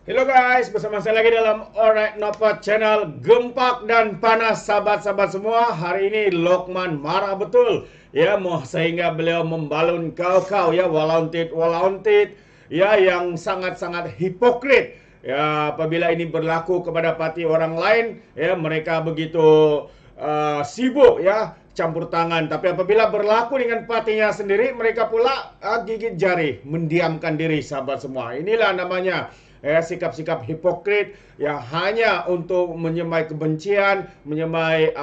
Hello guys, bersama saya lagi dalam Alright Nopot Channel. Gempak dan panas sahabat-sahabat semua. Hari ini Lokman marah betul ya, sehingga beliau membalun kau-kau ya, walauntit ya, yang sangat-sangat hipokrit ya. Apabila ini berlaku kepada parti orang lain ya, mereka begitu sibuk ya campur tangan, tapi apabila berlaku dengan partinya sendiri, mereka pula gigit jari, mendiamkan diri sahabat semua. Inilah namanya sikap-sikap hipokrit yang hanya untuk menyemai kebencian, menyemai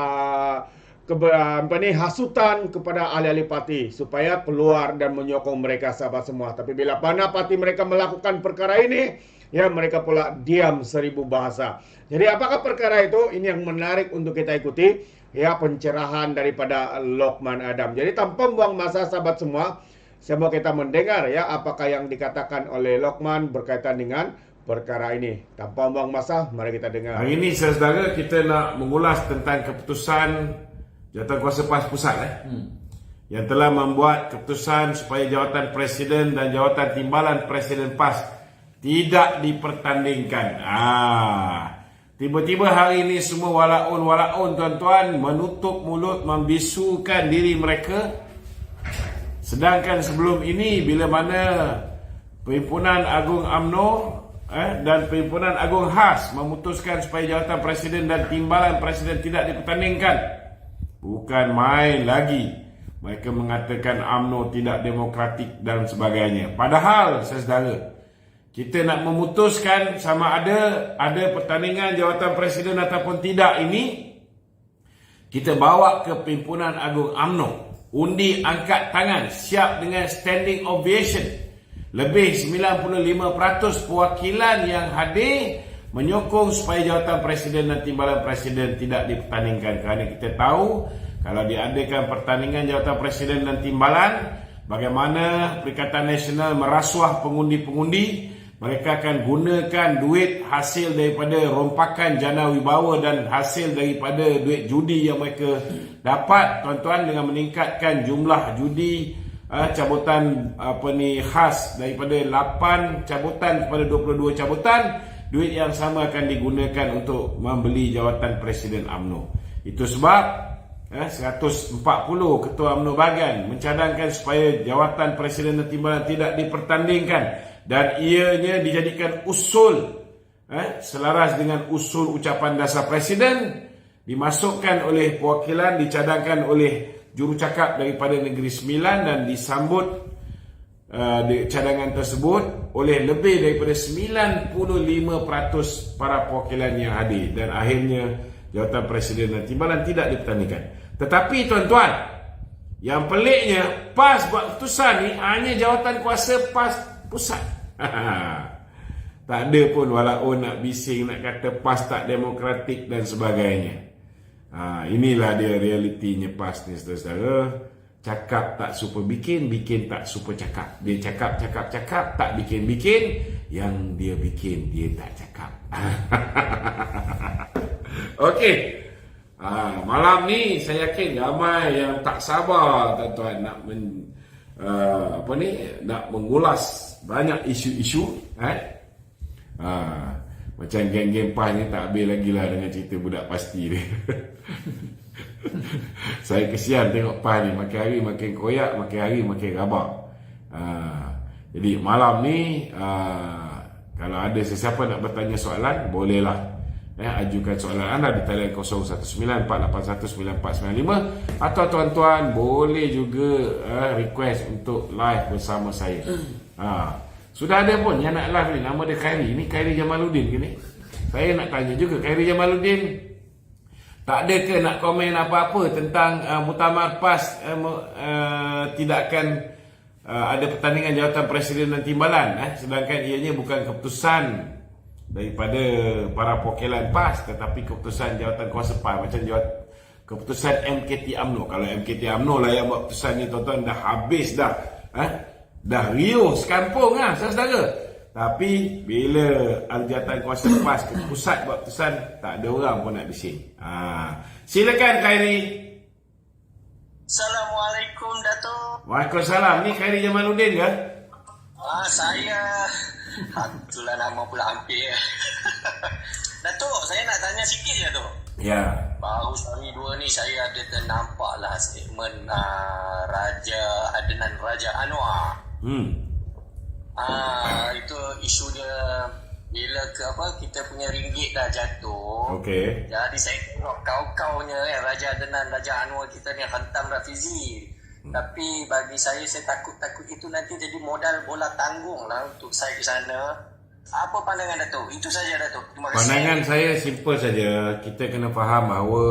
hasutan kepada ahli-ahli parti supaya keluar dan menyokong mereka sahabat semua. Tapi bila mana parti mereka melakukan perkara ini, ya mereka pula diam seribu bahasa. Jadi apakah perkara itu? Ini yang menarik untuk kita ikuti, ya, pencerahan daripada Lokman Adam. Jadi tanpa buang masa sahabat semua, saya mau kita mendengar ya apakah yang dikatakan oleh Lokman berkaitan dengan perkara ini. Tanpa buang masa, mari kita dengar. Hari ini saudara, kita nak mengulas tentang keputusan Jawatankuasa PAS Pusat yang telah membuat keputusan supaya jawatan Presiden dan jawatan timbalan Presiden PAS tidak dipertandingkan. Tiba-tiba hari ini semua walaun tuan-tuan menutup mulut, membisukan diri mereka. Sedangkan sebelum ini, bila mana Perhimpunan Agung UMNO dan Perhimpunan Agung HAS memutuskan supaya jawatan Presiden dan timbalan Presiden tidak dipertandingkan, bukan main lagi. Mereka mengatakan UMNO tidak demokratik dan sebagainya. Padahal, saudara, kita nak memutuskan sama ada pertandingan jawatan Presiden ataupun tidak ini, kita bawa ke Perhimpunan Agung UMNO, undi angkat tangan, siap dengan standing ovation. Lebih 95% perwakilan yang hadir menyokong supaya jawatan Presiden dan timbalan Presiden tidak dipertandingkan. Kerana kita tahu, kalau diadakan pertandingan jawatan Presiden dan timbalan, bagaimana Perikatan Nasional merasuah pengundi-pengundi. Mereka akan gunakan duit hasil daripada rompakan jana wibawa dan hasil daripada duit judi yang mereka dapat, tuan-tuan, dengan meningkatkan jumlah judi cabutan khas daripada 8 cabutan kepada 22 cabutan. Duit yang sama akan digunakan untuk membeli jawatan Presiden UMNO. Itu sebab 140 ketua UMNO bahagian mencadangkan supaya jawatan Presiden dan timbalan tidak dipertandingkan, dan ianya dijadikan usul selaras dengan usul ucapan dasar Presiden, dimasukkan oleh perwakilan, dicadangkan oleh jurucakap daripada Negeri Sembilan, dan disambut cadangan tersebut oleh lebih daripada 95% para perwakilan yang hadir, dan akhirnya jawatan Presiden dan timbalan tidak dipertandingkan. Tetapi tuan-tuan, yang peliknya, PAS buat keputusan ni hanya Jawatankuasa PAS Pusat. Tak ada pun walaupun nak bising, nak kata PAS tak demokratik dan sebagainya. Inilah dia realitinya PAS ni, saudara. Cakap tak suka bikin, bikin tak suka cakap. Dia cakap, tak bikin-bikin. Yang dia bikin, dia tak cakap. Okey. Malam ni saya yakin ramai yang tak sabar, tuan-tuan, nak mengulas banyak isu-isu. Macam geng-geng PAS ni tak habis lagi lah dengan cerita budak pasti dia. Saya kesian tengok PAS ni, makin hari makin koyak, makin hari makin rabak. Jadi malam ni, kalau ada sesiapa nak bertanya soalan, bolehlah ajukan soalan anda di talian 0194819495, atau tuan-tuan boleh juga request untuk live bersama saya. Sudah ada pun yang nak live ni, nama dia Khairi. Ni Khairi Jamaluddin ke ni? Saya nak tanya juga, Khairi Jamaluddin, tak ada ke nak komen apa-apa tentang muktamar PAS tidak akan ada pertandingan jawatan Presiden dan timbalan, sedangkan ianya bukan keputusan daripada para perwakilan PAS, tetapi keputusan Jawatankuasa PAS, macam keputusan MKT UMNO. Kalau MKT UMNO lah yang buat keputusan ni, tuan-tuan, dah habis dah. Dah riuh sekampung saudara. Tapi bila Jawatankuasa PAS ke pusat buat keputusan, tak ada orang pun nak bising. Silakan Khairi. Assalamualaikum, Dato'. Waalaikumsalam. Ni Khairi Jamaluddin ke? Saya Itulah nama pula hampir. Datuk, saya nak tanya sikit je tu. Ya. Baru sehari dua ni saya ada ternampak lah statement Raja Adnan Raja Anwar. Itu isu dia bila kita punya ringgit dah jatuh. Okey. Jadi saya tengok kau-kaunya Raja Adnan Raja Anwar kita ni hantam Rafizi. Tapi bagi saya takut itu nanti jadi modal bola tanggung lah untuk saya ke sana. Apa pandangan Datuk? Itu saja Datuk. Terima kasih. Pandangan saya simple saja. Kita kena faham bahawa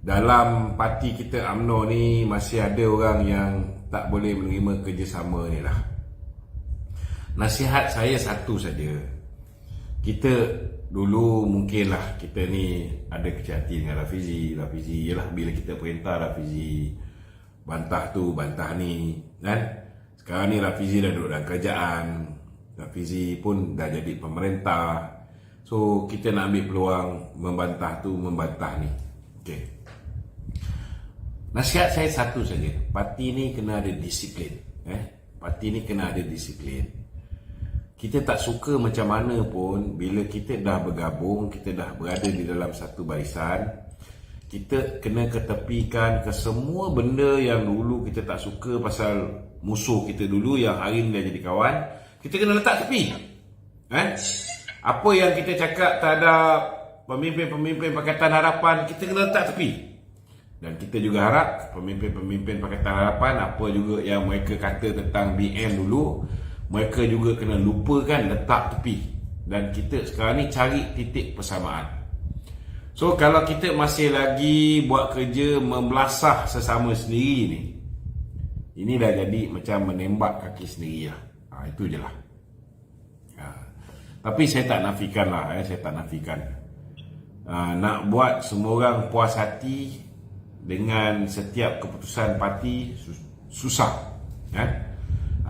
dalam parti kita UMNO ni masih ada orang yang tak boleh menerima kerjasama ni lah. Nasihat saya satu saja. Kita dulu mungkinlah kita ni ada kecil hati dengan Rafizi. Rafizi ialah bila kita perintah Rafizi bantah tu, bantah ni, kan? Sekarang ni Rafizi dah duduk dalam kerajaan, Rafizi pun dah jadi pemerintah. So kita nak ambil peluang membantah tu, membantah ni. Okey. Nasihat saya satu saja. Parti ni kena ada disiplin. Parti ni kena ada disiplin. Kita tak suka macam mana pun, bila kita dah bergabung, kita dah berada di dalam satu barisan, kita kena ketepikan ke semua benda yang dulu kita tak suka pasal musuh kita dulu yang hari ni dah jadi kawan. Kita kena letak tepi. Apa yang kita cakap terhadap pemimpin-pemimpin Pakatan Harapan, kita kena letak tepi. Dan kita juga harap pemimpin-pemimpin Pakatan Harapan, apa juga yang mereka kata tentang BN dulu, mereka juga kena lupakan, letak tepi. Dan kita sekarang ni cari titik persamaan. So kalau kita masih lagi buat kerja membelasah sesama sendiri ni, ini dah jadi macam menembak kaki sendiri lah. Itu je lah. Tapi saya tak nafikan lah. Saya tak nafikan. Nak buat semua orang puas hati dengan setiap keputusan parti susah.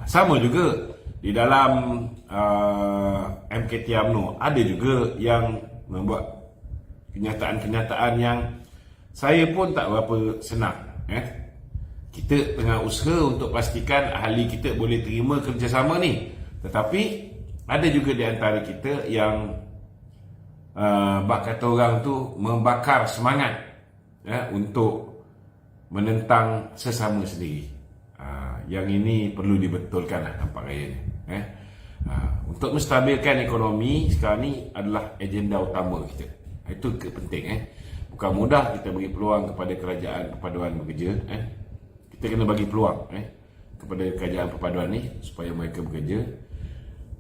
Sama juga di dalam MKT UMNO ada juga yang membuat kenyataan-kenyataan yang saya pun tak berapa senang. Kita tengah usaha untuk pastikan ahli kita boleh terima kerjasama ni. Tetapi ada juga di antara kita yang bak kata orang tu membakar semangat untuk menentang sesama sendiri. Yang ini perlu dibetulkan lah nampak raya ni. Untuk menstabilkan ekonomi sekarang ni adalah agenda utama kita. Itu penting. Bukan mudah kita bagi peluang kepada kerajaan perpaduan bekerja. Kita kena bagi peluang kepada kerajaan perpaduan ni supaya mereka bekerja.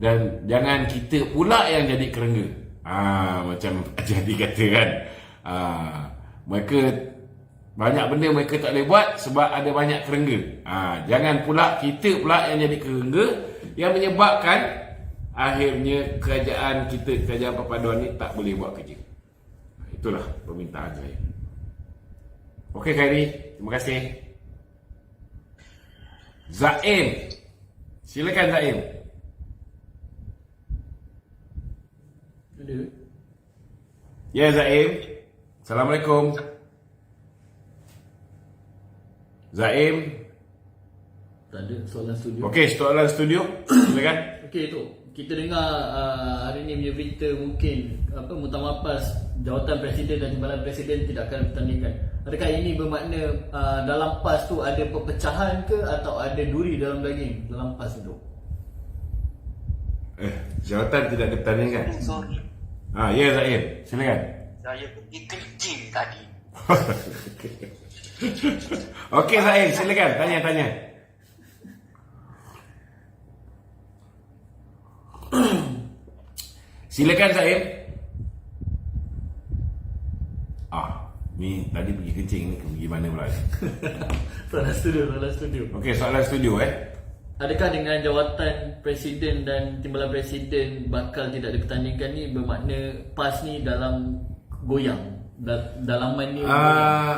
Dan jangan kita pula yang jadi kerengga. Macam jadi kata kan. Mereka banyak benda mereka tak boleh buat sebab ada banyak kerengga. Jangan pula kita pula yang jadi kerengga yang menyebabkan akhirnya kerajaan kita, kerajaan perpaduan ni tak boleh buat kerja. Itulah permintaan saya. Okey Khairi, terima kasih. Zaim. Silakan Zaim. Ada. Ya Zaim. Assalamualaikum. Zaim. Tak ada soalan studio. Okey, soalan studio. Silakan. Okey tu. Kita dengar hari ni punya berita mungkin muktamar PAS jawatan presiden dan timbalan presiden tidak akan bertandingkan. Adakah ini bermakna dalam PAS tu ada perpecahan ke atau ada duri dalam daging dalam PAS itu? Jawatan tidak dipertandingkan. Sorry. Ya Zaim, silakan. Saya pergi kencing tadi. Okey Zaim, silakan tanya. Silakan Zaim. Ni tadi pergi kencing ni pergi mana pula? Soalan studio. Okey, soalan studio Adakah dengan jawatan presiden dan timbalan presiden bakal tidak dipertandingkan ni bermakna PAS ni dalam goyang? Dalaman ni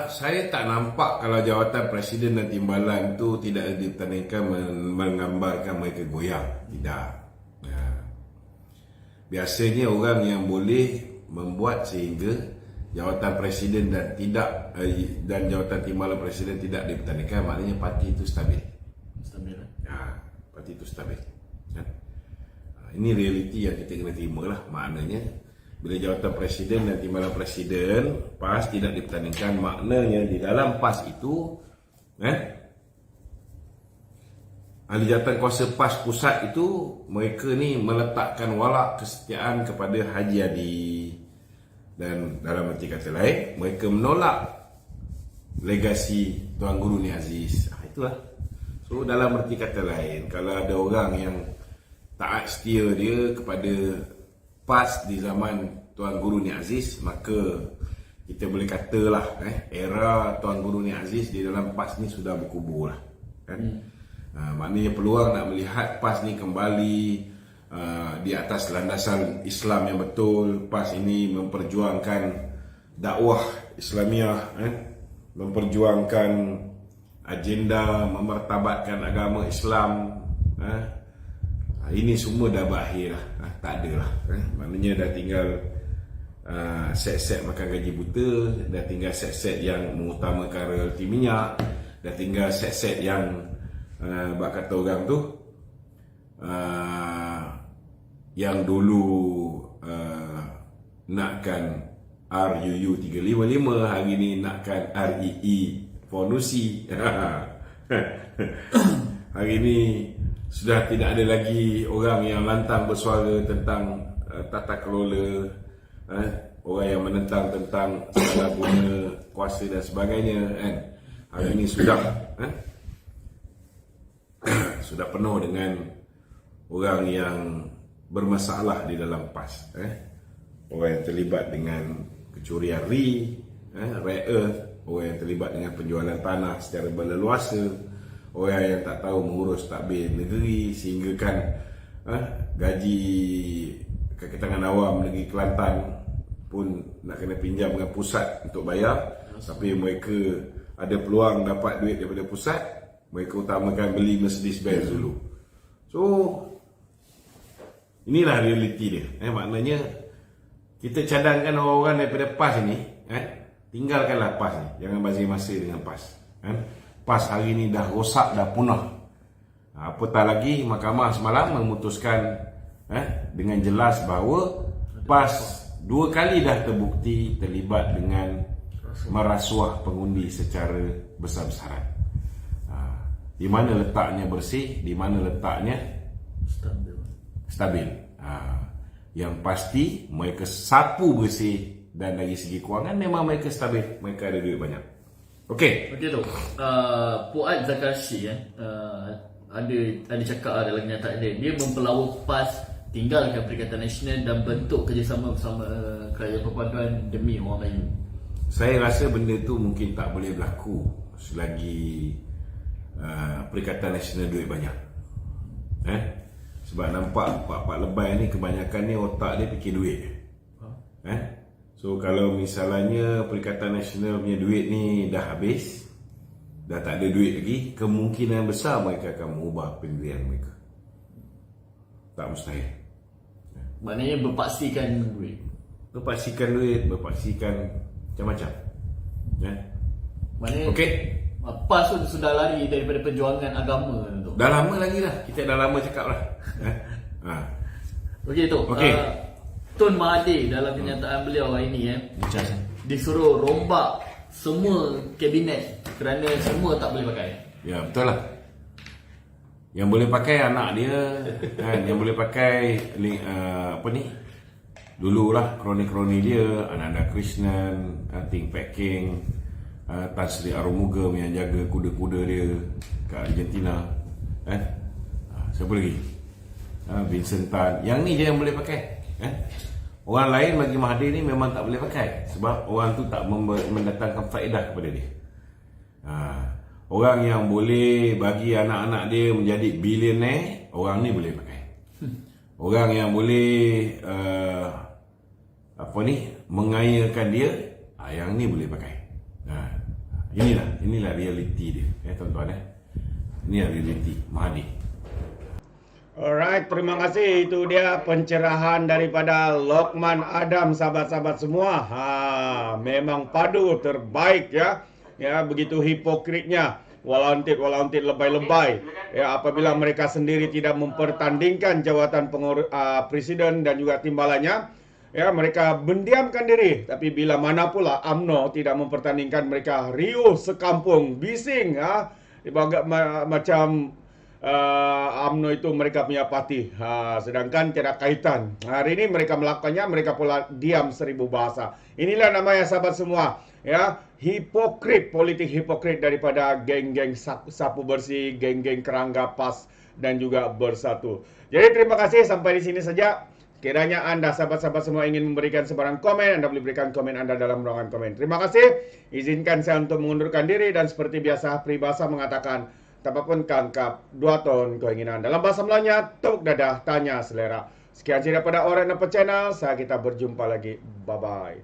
saya tak nampak kalau jawatan presiden dan timbalan tu tidak dipertandingkan menggambarkan mereka goyang. Tidak. Biasanya orang yang boleh membuat sehingga jawatan presiden dan jawatan timbalan presiden tidak dipertandingkan, maknanya parti itu stabil. Parti itu stabil. ini realiti yang kita kena terima lah. Maknanya bila jawatan presiden dan timbalan presiden PAS tidak dipertandingkan, maknanya di dalam PAS itu ahli jawatan kuasa PAS pusat itu mereka ni meletakkan walak kesetiaan kepada Haji Adi, dan dalam arti kata lain mereka menolak legasi Tuan Guru Ni Aziz. Itulah. So dalam arti kata lain, kalau ada orang yang taat setia dia kepada PAS di zaman Tuan Guru Ni Aziz, maka kita boleh katalah era Tuan Guru Ni Aziz di dalam PAS ni sudah berkubur lah kan. Maknanya peluang nak melihat PAS ni kembali di atas landasan Islam yang betul. PAS ini memperjuangkan dakwah Islamiah, memperjuangkan agenda memartabatkan agama Islam. Ini semua dah berakhir lah. Tak ada lah. Maknanya dah tinggal set-set makan gaji buta, dah tinggal set-set yang mengutamakan royalti minyak, dah tinggal set-set yang bak kata orang tu yang dulu nakkan RUU 355, hari ni nakkan REE Fonusi. Hari ni sudah tidak ada lagi orang yang lantang bersuara tentang tata kelola, orang yang menentang tentang segala guna kuasa dan sebagainya kan. Hari ini sudah sudah penuh dengan orang yang bermasalah di dalam PAS, orang yang terlibat dengan kecurian rare earth, orang yang terlibat dengan penjualan tanah secara berleluasa, orang yang tak tahu mengurus takbir negeri sehingga kan gaji kaki tangan awam negeri Kelantan pun nak kena pinjam dengan pusat untuk bayar. Tapi mereka ada peluang dapat duit daripada pusat, mereka utamakan beli Mercedes Benz dulu. So inilah realiti dia. Maknanya kita cadangkan orang-orang daripada PAS ini, tinggalkanlah PAS ni, jangan bazir masa dengan PAS. PAS hari ni dah rosak, dah punah. Apatah lagi mahkamah semalam memutuskan dengan jelas bahawa PAS 2 kali dah terbukti terlibat dengan merasuah pengundi secara besar-besaran. Di mana letaknya bersih, di mana letaknya stabil. Yang pasti mereka sapu bersih, dan dari segi kewangan memang mereka stabil, mereka ada duit banyak. Okey tu. Puad Zakarshi ada cakap dalam kenyataan dia mempelawa PAS tinggalkan Perikatan Nasional dan bentuk kerjasama bersama kerajaan perpaduan demi orang Melayu. Saya rasa benda tu mungkin tak boleh berlaku selagi Perikatan Nasional duit banyak. Sebab nampak pak-pak lebay ni kebanyakan ni otak dia fikir duit. So kalau misalnya Perikatan Nasional punya duit ni dah habis, dah tak ada duit lagi, kemungkinan besar mereka akan mengubah pendirian mereka. Tak mustahil. Maknanya berpaksikan duit. Berpaksikan duit, berpaksikan macam-macam. Maknanya okey. PAS tu sudah lari daripada perjuangan agama tu. Dah lama lagi lah. Kita dah lama cakap lah. Okey tu. Tun Mahathir dalam kenyataan beliau hari ini disuruh rombak semua kabinet kerana semua tak boleh pakai. Ya, betul lah. Yang boleh pakai anak dia kan, yang boleh pakai dululah kroni-kroni dia, Ananda Krishnan, Ting Pek King, Tan Sri Arumuga yang jaga kuda-kuda dia kat Argentina. Siapa lagi? Vincent Tan. Yang ni je yang boleh pakai. Orang lain bagi Mahathir ni memang tak boleh pakai, sebab orang tu tak mendatangkan faedah kepada dia. Orang yang boleh bagi anak-anak dia menjadi billionaire, orang ni boleh pakai. Orang yang boleh mengayakan dia, yang ni boleh pakai. Inilah realiti dia, tuan-tuan. Inilah realiti Mahathir. Alright, terima kasih. Itu dia pencerahan daripada Lokman Adam, sahabat-sahabat semua. Memang padu terbaik ya. Ya, begitu hipokritnya walauntit lebay-lebay. Ya, apabila mereka sendiri tidak mempertandingkan jawatan presiden dan juga timbalannya, ya, mereka mendiamkan diri. Tapi bila mana pula UMNO tidak mempertandingkan, mereka riuh sekampung, bising, ya. Macam UMNO itu mereka punya parti, sedangkan tidak kaitan. Hari ini mereka melakukannya, mereka pula diam 1000 bahasa. Inilah namanya sahabat semua, ya, hipokrit, politik hipokrit daripada geng-geng sapu bersih, geng-geng kerangga PAS dan juga Bersatu. Jadi terima kasih, sampai di sini saja. Kiranya Anda sahabat-sahabat semua ingin memberikan sebarang komen, Anda boleh berikan komen Anda dalam ruangan komen. Terima kasih. Izinkan saya untuk mengundurkan diri, dan seperti biasa peribahasa mengatakan, tapapun kangkap, 2 ton keinginan. Dalam bahasa Melayunya, tepuk dadah, tanya selera. Sekian saja daripada Alright Napa Channel. Kita berjumpa lagi. Bye-bye.